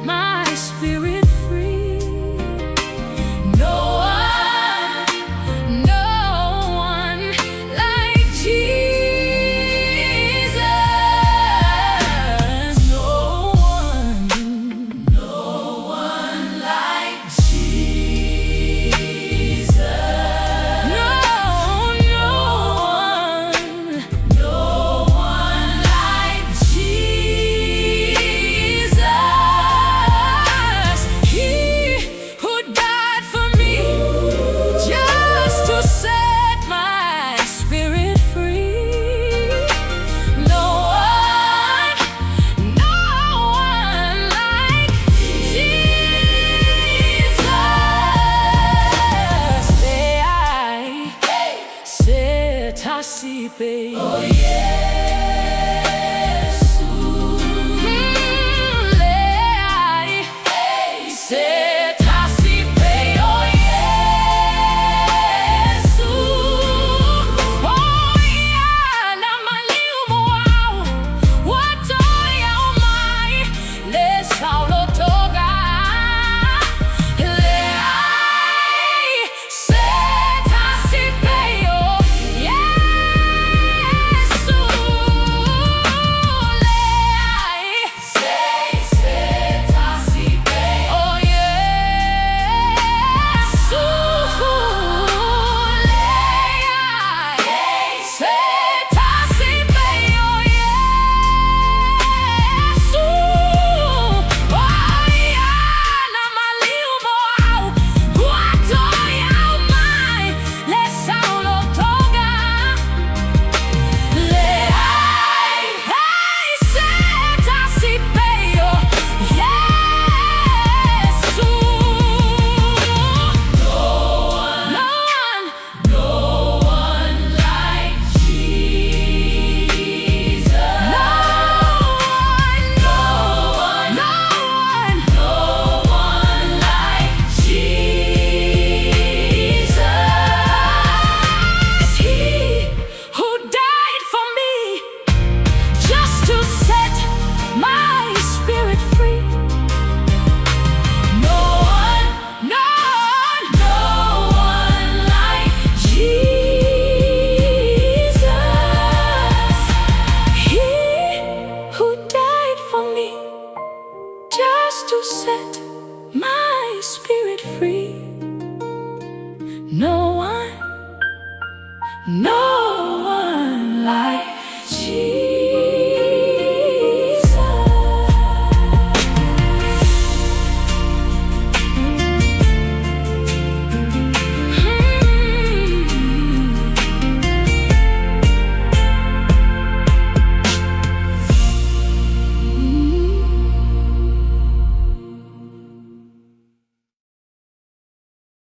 my spirit free. No one, no one like Jesus. No one like Jesus. No one like Jesus. He who died for me just to set my spirit free. No one like Jesus. Leai, oh Yesu. Leai, oh Yesu. Oh yana maliumo wao watoya umai le saulo toga. Leai, oh Yesu. Just to set